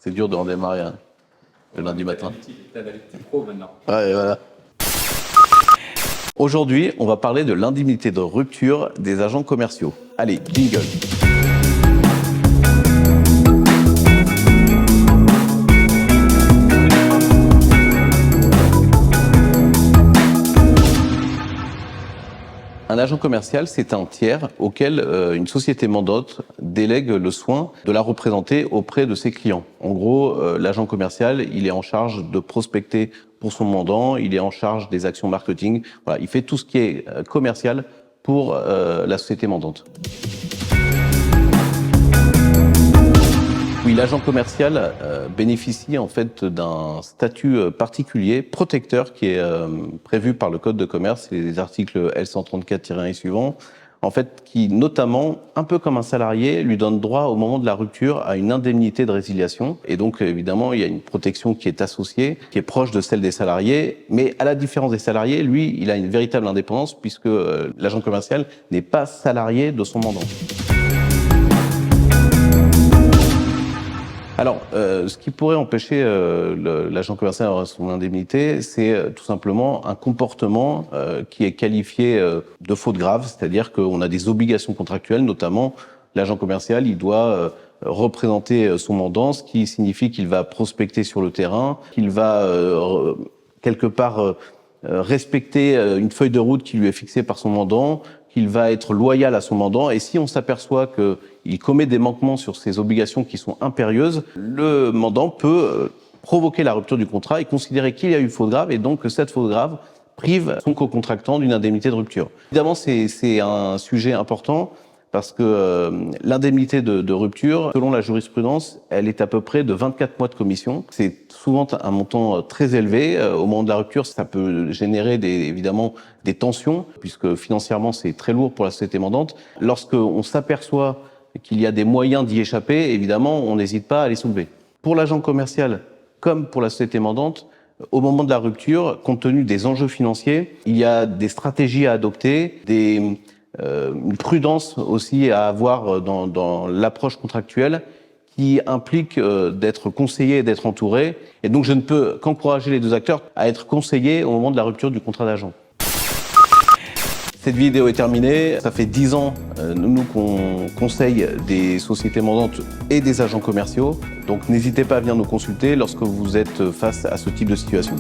C'est dur de redémarrer le lundi matin. T'as l'habitude pro maintenant. Ouais, voilà. Aujourd'hui, on va parler de l'indemnité de rupture des agents commerciaux. Allez, jingle. Un agent commercial, c'est un tiers auquel une société mandante délègue le soin de la représenter auprès de ses clients. En gros, l'agent commercial, il est en charge de prospecter pour son mandant, il est en charge des actions marketing. Voilà, il fait tout ce qui est commercial pour la société mandante. Oui, l'agent commercial bénéficie en fait d'un statut particulier, protecteur, qui est prévu par le Code de commerce, les articles L134-1 et suivants, en fait, qui notamment, un peu comme un salarié, lui donne droit au moment de la rupture à une indemnité de résiliation. Et donc, évidemment, il y a une protection qui est associée, qui est proche de celle des salariés. Mais à la différence des salariés, lui, il a une véritable indépendance puisque l'agent commercial n'est pas salarié de son mandant. Alors, ce qui pourrait empêcher l'agent commercial d'avoir son indemnité, c'est tout simplement un comportement qui est qualifié de faute grave, c'est-à-dire qu'on a des obligations contractuelles, notamment l'agent commercial, il doit représenter son mandant, ce qui signifie qu'il va prospecter sur le terrain, qu'il va quelque part respecter une feuille de route qui lui est fixée par son mandant, qu'il va être loyal à son mandant, et si on s'aperçoit qu'il commet des manquements sur ses obligations qui sont impérieuses, le mandant peut provoquer la rupture du contrat et considérer qu'il y a eu faute grave, et donc que cette faute grave prive son co-contractant d'une indemnité de rupture. Évidemment, c'est un sujet important, parce que l'indemnité de rupture, selon la jurisprudence, elle est à peu près de 24 mois de commission. C'est souvent un montant très élevé. Au moment de la rupture, ça peut générer évidemment des tensions, puisque financièrement, c'est très lourd pour la société mandante. Lorsqu'on s'aperçoit qu'il y a des moyens d'y échapper, évidemment, on n'hésite pas à les soulever. Pour l'agent commercial, comme pour la société mandante, au moment de la rupture, compte tenu des enjeux financiers, il y a des stratégies à adopter, une prudence aussi à avoir dans l'approche contractuelle qui implique d'être conseillé et d'être entouré. Et donc je ne peux qu'encourager les deux acteurs à être conseillés au moment de la rupture du contrat d'agent. Cette vidéo est terminée. Ça fait 10 ans, nous, qu'on conseille des sociétés mandantes et des agents commerciaux. Donc n'hésitez pas à venir nous consulter lorsque vous êtes face à ce type de situation.